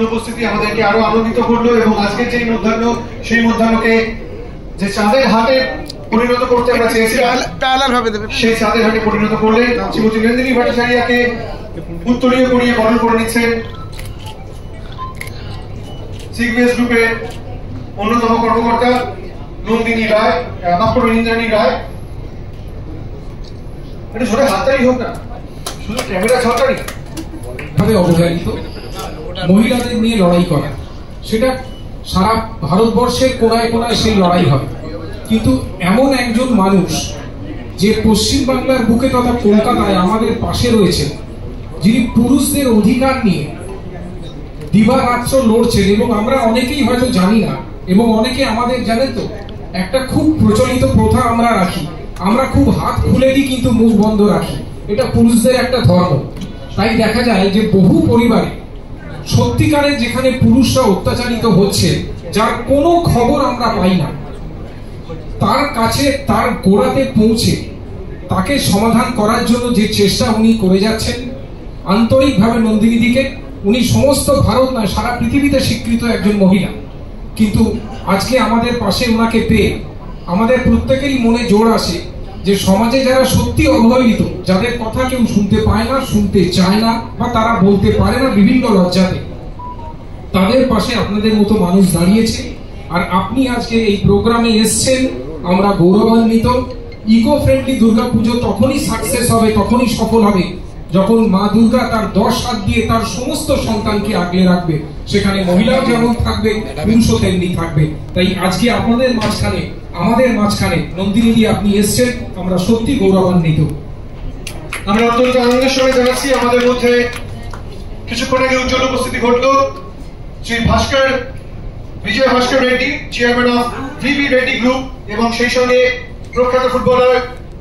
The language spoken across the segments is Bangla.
উপস্থিতি আমাদেরকে আরো আনন্দিত করলো এবং আজকের যে মধ্যাহ্ন সেই মধ্যাহ্নকে যে চাঁদের হাটে পরিণত করতে আমরা চেয়েছিলাম সেই চাঁদের হাটে পরিণত করলে শ্রীমতী নন্দিনী ভট্টাচার্যকে উত্তরীয় করিয়ে বরণ করে নিচ্ছেন সিগনেস গ্রুপের অন্যতম কর্মকর্তা নন্দিনী রায়, মাফ করবেন ইন্দ্রাণী রায়। এটা ছোট হাততালি হোক না, শুধু ক্যামেরা ছটারি ভাবে অবহেলিত মহিলাদের নিয়ে লড়াই করা, সেটা সারা ভারতবর্ষের কোনায় কোনায় সেই লড়াই হয়। কিন্তু এমন একজন মানুষ যে পশ্চিমবাংলার বুকে তথা কলকাতায় আমাদের পাশে রয়েছে, যিনি পুরুষদের অধিকার নিয়ে দিবারাত্র লড়ছেন, এবং আমরা অনেকেই হয়তো জানি না, এবং অনেকে আমাদের জানেন তো একটা খুব প্রচলিত প্রথা আমরা রাখি, আমরা খুব হাত খুলে দিই কিন্তু মুখ বন্ধ রাখি, এটা পুরুষদের একটা ধর্ম। তাই দেখা যায় যে বহু পরিবারে সত্যিকারের যেখানে পুরুষরা অত্যাচারিত হচ্ছে, যার কোনো খবর আমরা পাই না, তার কাছে তার গোড়াতে পৌঁছে তাকে সমাধান করার জন্য যে চেষ্টা উনি করে যাচ্ছেন আন্তরিকভাবে নন্দিনীদিকে, উনি সমস্ত ভারত নয় সারা পৃথিবীতে স্বীকৃত একজন মহিলা। কিন্তু আজকে আমাদের পাশে ওনাকে পেয়ে আমাদের প্রত্যেকেরই মনে জোর আসে যে সমাজে যারা সত্যি অবহেলিত, যাদের কথা কেউ শুনতে পায় না, শুনতে চায় না, বা তারা বলতে পারে না বিভিন্ন লজ্জাতে, তাদের পাশে আপনাদের মতো মানুষ দাঁড়িয়েছে। আর আপনি আজকে এই প্রোগ্রামে এসছেন, আমরা গৌরবান্বিত। ইকো ফ্রেন্ডলি দুর্গাপুজো তখনই সাকসেস হবে, তখনই সফল হবে যখন মা দুর্গা তার 10 হাত দিয়ে তার সমস্ত সন্তানকে আগলে রাখবে। সেখানে মহিলাও যেমন থাকবে, পুরুষও তেমনি থাকবে। তাই আজকে আপনাদের মাঝখানে, আমাদের মাঝখানে নন্দিনী আপনি এসছেন, আমরা সত্যি গৌরবান্বিত। আমরা অত্যন্ত আনন্দের সঙ্গে জানাচ্ছি আমাদের মধ্যে কিছুক্ষণ আগে উজ্জ্বল উপস্থিতি ঘটলো Shri Vijay Bhaskar Reddy, chairman of VB Reddy group, এবং সেই সঙ্গে প্রখ্যাত ফুটবলার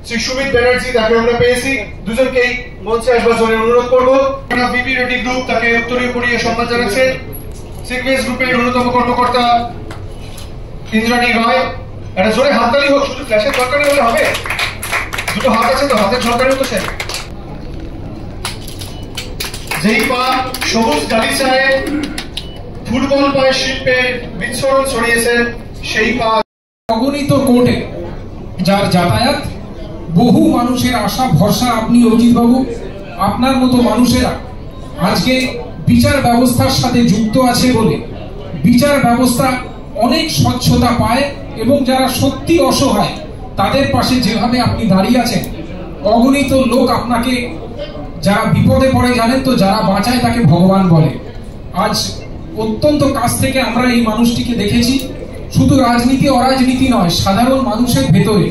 শ্রী সুমিত ব্যানার্জি, তাকে আমরা পেয়েছি। দুজনকেই মঞ্চে আসবার জন্য অনুরোধ করবো। ভিবি রেড্ডি গ্রুপ তাকে উত্তরীয় করিয়ে সম্মান জানাচ্ছেন সিগনেস গ্রুপের অন্যতম কর্মকর্তা ইন্দ্রাণী রায়। একটা জোরে হাততালি হোক, শুধু ফ্ল্যাশের দরকার হলে হবে, দুটো হাত আছে তো, হাতের ঝলকানি হচ্ছে। যেই পা সবুজ গালিচায় ফুটবল পায় শিল্পের বিচ্ছরণ ছড়িয়েছে, সেই পা অগণিত কোর্টে যার যাতায়াত, বহু মানুষের আশা ভরসা আপনি অজিত বাবু, আপনার মতো মানুষেরা আজকে বিচার ব্যবস্থার সাথে যুক্ত আছে বলে বিচার ব্যবস্থা অনেক স্বচ্ছতা পায়, এবং যারা সত্যি অসহায় তাদের পাশে যেভাবে আপনি দাঁড়িয়ে আছেন, অগণিত লোক আপনাকে, যারা বিপদে পড়ে জানেন তো, যারা বাঁচায় তাকে ভগবান বলে। আজ অত্যন্ত কাছ থেকে আমরা এই মানুষটিকে দেখেছি, শুধু রাজনীতি অরাজনীতি নয়, সাধারণ মানুষের ভেতরে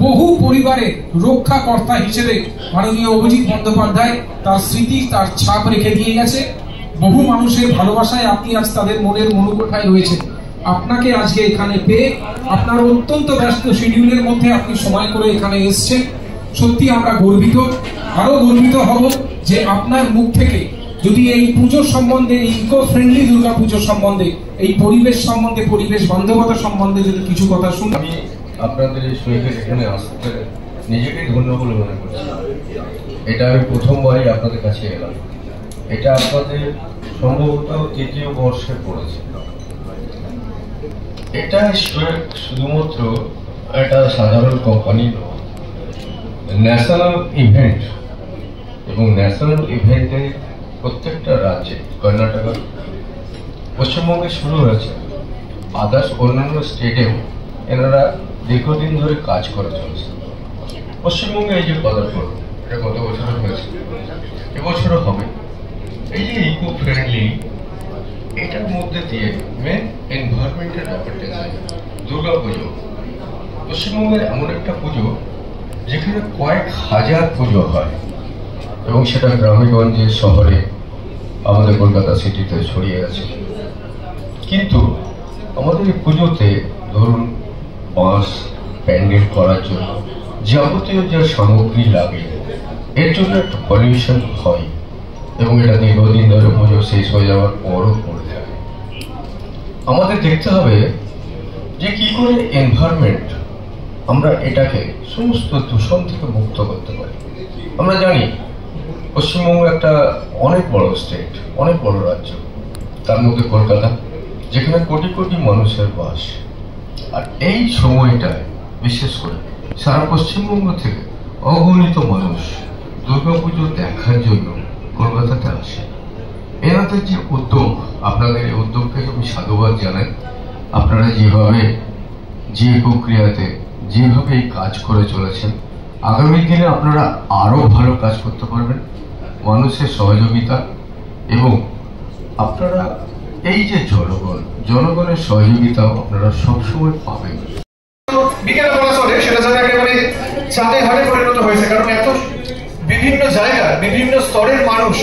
বহু পরিবারের রক্ষাকর্তা হিসেবে মাননীয় অভিজিৎ বন্দ্যোপাধ্যায় তার স্মৃতি, তার ছাপ রেখে দিয়ে গেছে। বহু মানুষের ভালোবাসায় আপনি আজ তাদের মনের মনোকোঠায় রয়েছেন। আপনাকে আজকে এখানে পেয়ে, আপনার অত্যন্ত ব্যস্ত শিডিউলের মধ্যে আপনি সময় করে এখানে এসছেন, সত্যি আমরা গর্বিত। আরো গর্বিত হব যে আপনার মুখ থেকে যদি এই পুজো সম্বন্ধে, এই ইকো ফ্রেন্ডলি দুর্গা পুজো সম্বন্ধে, এই পরিবেশ সম্বন্ধে, পরিবেশ বান্ধবতা সম্বন্ধে যদি কিছু কথা শুনি। আমি আপনাদের এই শহীদের এখানে আসতে নিজেকেই ধন্য বলে মনে করছি। এটা আমি প্রথমবারই আপনাদের কাছে এলাম। এটা আপনাদের সম্ভবত ৩য় বর্ষে পড়েছে। এটা শুধুমাত্র একটা সাধারণ কোম্পানি নয়, ন্যাশনাল ইভেন্ট, এবং ন্যাশনাল ইভেন্টে প্রত্যেকটা রাজ্যে, কর্ণাটক, পশ্চিমবঙ্গে শুরু হয়েছে, আদার্স অন্যান্য স্টেটেও এনারা দীর্ঘদিন ধরে কাজ করে চলেছে। পশ্চিমবঙ্গে এই যে পদার্পণ, এটা গত বছরও হয়েছে, এবছরও হবে। এই যে ইকো ফ্রেন্ডলি, এটার মধ্যে দিয়ে মেন এনভায়রনমেন্টের ব্যাপারটা আছে। দুর্গা পুজো পশ্চিমবঙ্গের এমন একটা পুজো যেখানে কয়েক হাজার পুজো হয়, এবং সেটা গ্রামেগঞ্জে, শহরে, আমাদের কলকাতা সিটিতে ছড়িয়ে আছে। কিন্তু আমাদের এই পুজোতে ধরুন বাঁশ প্যান্ডেল করার জন্য যাবতীয় যে সামগ্রী লাগে, এর জন্য একটা পলিউশন হয়, এবং এটা দীর্ঘদিন ধরে পুজো শেষ হয়ে যাওয়ার পরও পড়ে যায়। আমাদের দেখতে হবে যে কি করে এনভায়রনমেন্ট আমরা এটাকে সমস্ত দূষণ থেকে মুক্ত করতে পারি। আমরা জানি পশ্চিমবঙ্গ একটা অনেক বড় স্টেট, অনেক বড় রাজ্য, তার মধ্যে কলকাতা, যেখানে কোটি কোটি মানুষের বাস। আর এই সময়টায় বিশেষ করে সারা পশ্চিমবঙ্গ থেকে অগণিত মানুষ দুর্গাপুজো দেখার জন্য কলকাতাতে আসে। এনাদের যে উদ্যোগ, আপনাদের এই উদ্যোগকে আমি সাধুবাদ জানাই। আপনারা যেভাবে, যে প্রক্রিয়াতে, যেভাবে এই কাজ করে চলেছেন, আগামী দিনে আপনারা আরো ভালো কাজ করতে পারবেন। মানুষের সহযোগিতা এবং আপনারা এই যে জনগণের সহযোগিতাও আপনারা সবসময় পাবেন। বিকেল পড়াশোনা সেটা যেন একেবারে চাঁদে ঘাটে পরিণত হয়েছে, কারণ এত বিভিন্ন জায়গা, বিভিন্ন স্তরের মানুষ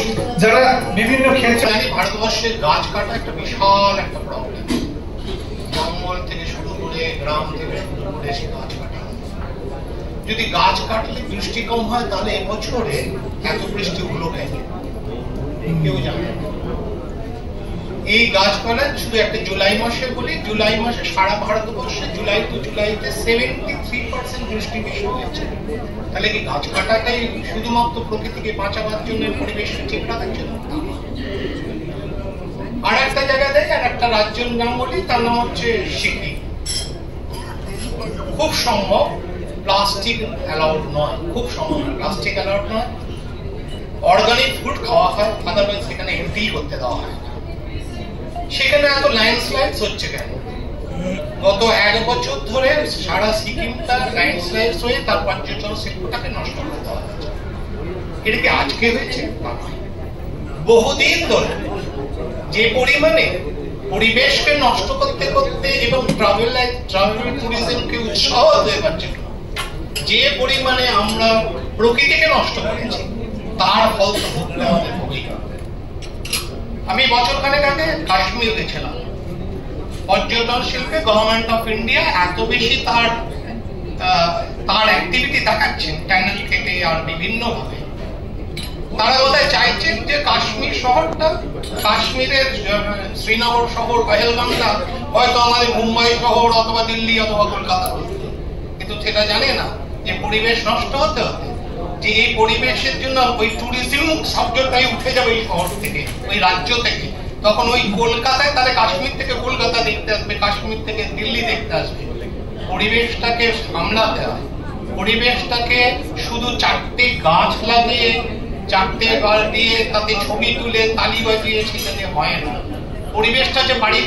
যারা বিভিন্ন ক্ষেত্রে। ভারতবর্ষের গাছ কাটা একটা বিশাল একটা প্রবলেম। জঙ্গল থেকে শুরু করে, গ্রাম থেকে শুরু করে সে গাছ কাটা। যদি গাছ কাটলে বৃষ্টি কম হয়, তাহলে এবছরে এত বৃষ্টি হলো কেন কেউ জানে না। এই গাছপালা শুধু একটা জুলাই মাসে বলি, জুলাই মাসে সারা ভারতবর্ষে জুলাই টু জুলাইতে 73% বৃষ্টি বেশি হয়েছে। তাহলে কি গাছ কাটাটাই শুধুমাত্র প্রকৃতিকে বাঁচাবার জন্য, পরিবেশকে ঠিক রাখার জন্য? আর একটা জায়গা দেয়, আর একটা রাজ্যের নাম বলি, তার নাম হচ্ছে সিকিম। খুব সম্ভব প্লাস্টিক অ্যালাউড নয়, খুব সম্ভব প্লাস্টিক অ্যালাউড নয়। অর্গানিক ফুড খাওয়া হয়, আদারওয়াইজ সেখানে এন্ট্রি করতে দেওয়া হয় না। সেখানে এত ল্যান্ডস্লাইড হচ্ছে কেন? গত 1 বছর ধরে সারা সিকিমটা ল্যান্ডস্লাইড হয়ে তার পর্যটন শিল্পটাকে নষ্ট করে দেওয়া হয়েছে। এটা কি আজকে হয়েছে? বহুদিন ধরে যে পরিমাণে পরিবেশকে নষ্ট করতে করতে এবং ট্রাভেল ট্যুরিজমকে উৎসাহ দেওয়ার জন্য যে পরিমাণে আমরা প্রকৃতিকে নষ্ট করেছি, তার ফল তো ভুগতে আমাদের ভূমিকা। আমি বছরখানেক আগে কাশ্মীর গেছিলাম। পর্যটন শিল্পে গভর্নমেন্ট অফ ইন্ডিয়া এত বেশি তার অ্যাক্টিভিটি দেখাচ্ছেন, টানেল কেটে আর বিভিন্ন ভাবে। তারা বোধহয় চাইছেন যে কাশ্মীর শহরটা, কাশ্মীরের শ্রীনগর শহর, পহেলগামটা হয়তো আমাদের মুম্বাই শহর অথবা দিল্লি অথবা কলকাতা, কিন্তু সেটা জানে না যে পরিবেশ নষ্ট হতে হতে যে এই পরিবেশের জন্য ওই ট্যুরিজম শব্দটাই উঠে যাবে এই শহর থেকে, ওই রাজ্য থেকে। তখন ওই কলকাতায় তারা কাশ্মীর থেকে কলকাতা দেখতে আসবে, কাশ্মীর থেকে দিল্লি দেখতে আসবে। পরিবেশটাকে সামলাতে হয়। পরিবেশটাকে শুধু 4টে গাছ লাগিয়ে, 4টে গাছ দিয়ে তাতে ছবি তুলে তালি বাজিয়ে সেটাতে হয় না। পরিবেশটা যে বাড়ির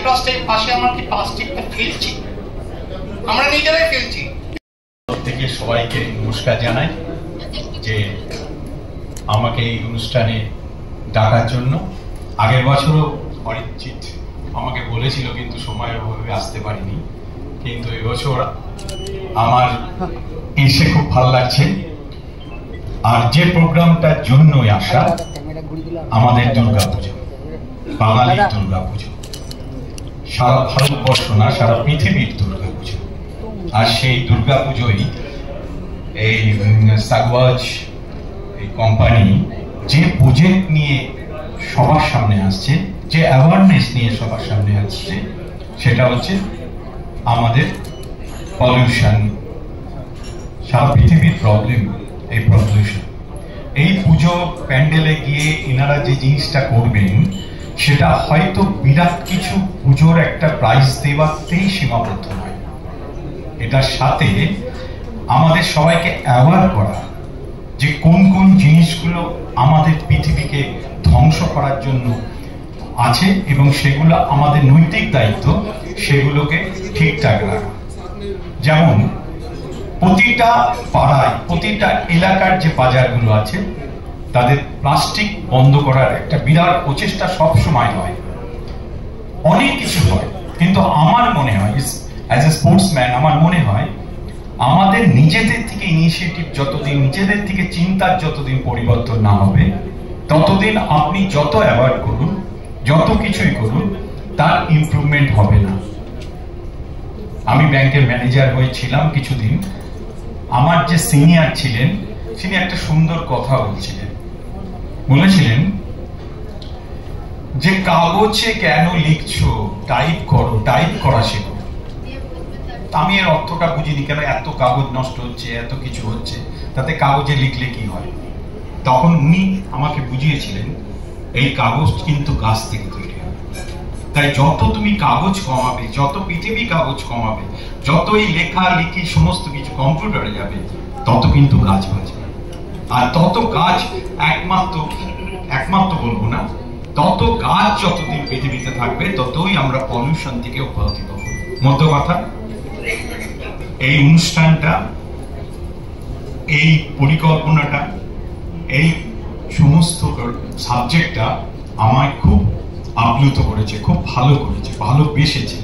পাশে আমরা কি প্লাস্টিকটা ফেলছি, আমরা নিজেরাই ফেলছি। থেকে সবাইকে নমস্কার জানাই যে আমাকে এই অনুষ্ঠানে ডাকার জন্য। আগের বছরও অরিজিৎ আমাকে বলেছিল, কিন্তু সময়ের অভাবে আসতে পারিনি। কিন্তু এবছর আমার এসে খুব ভালো লাগছে। আর যে প্রোগ্রামটার জন্যই আসা, আমাদের দুর্গাপুজো, বাঙালির দুর্গাপুজো, সারা ভারতবর্ষ না সারা পৃথিবীর দুর্গাপুজো। আর সেই দুর্গাপুজোই এই সাগওয়াজ এই কোম্পানি যে প্রজেক্ট নিয়ে সবার সামনে আসছে, যে অ্যাওয়ারনেস নিয়ে সবার সামনে আসছে, সেটা হচ্ছে আমাদের পলিউশন। সারা পৃথিবীর প্রবলেম এই পলিউশন। এই পুজো প্যান্ডেলে গিয়ে এনারা যে জিনিসটা করবেন, সেটা হয়তো বিরাট কিছু পুজোর একটা প্রাইজ দেওয়াতেই সীমাবদ্ধ নয়। এটার সাথে আমাদের সবাইকে অ্যাওয়ার করা যে কোন কোন জিনিসগুলো আমাদের পৃথিবীকে ধ্বংস করার জন্য আছে এবং সেগুলো আমাদের নৈতিক দায়িত্ব সেগুলোকে ঠিকঠাক রাখা। যেমন প্রতিটা পাড়ায়, প্রতিটা এলাকার যে বাজারগুলো আছে, তাদের প্লাস্টিক বন্ধ করার একটা বিরাট প্রচেষ্টা সব সময় হয়, অনেক কিছু হয়। কিন্তু আমার মনে হয়, অ্যাজ এ স্পোর্টসম্যান, আমার মনে হয় আমাদের নিজেদের থেকে ইনিশিয়েটিভ যতদিন, নিজেদের থেকে চিন্তার যতদিন পরিবর্তন না হবে, ততদিন আপনি যত অ্যাভয়েড করুন, যত কিছুই করুন, তার ইমপ্রুভমেন্ট হবে না। আমি ব্যাংকের ম্যানেজার হয়েছিলাম কিছুদিন। আমার যে সিনিয়র ছিলেন, তিনি একটা সুন্দর কথা বলছিলেন। বলেছিলেন যে কাগজে কেন লিখছো, টাইপ করো, টাইপ করা শেখো। আমি এর অর্থটা বুঝিনি, কেন এত কাগজ নষ্ট হচ্ছে, এত কিছু হচ্ছে, তাতে কাগজে লিখলে কি হয়। তখন উনি আমাকে বুঝিয়েছিলেন, এই কাগজ কিন্তু গাছ থেকে তৈরি হয়। তাই যত তুমি কাগজ কমাবে, যত পৃথিবী কাগজ কমাবে, যত এই লেখালেখি সমস্ত কিছু কম্পিউটারে যাবে, তত কিন্তু গাছ বাঁচবে। আর তত গাছ একমাত্র বলবো না, তত গাছ যতদিন পৃথিবীতে থাকবে ততই আমরা পলিউশন থেকে অব্যাহতি পাবো। মধ্য কথা, এই অনুষ্ঠানটা, এই পরিকল্পনাটা, এই সমস্ত সাবজেক্টটা আমায় খুব আপ্লুত করেছে, খুব ভালো করেছে, ভালোবেসেছে।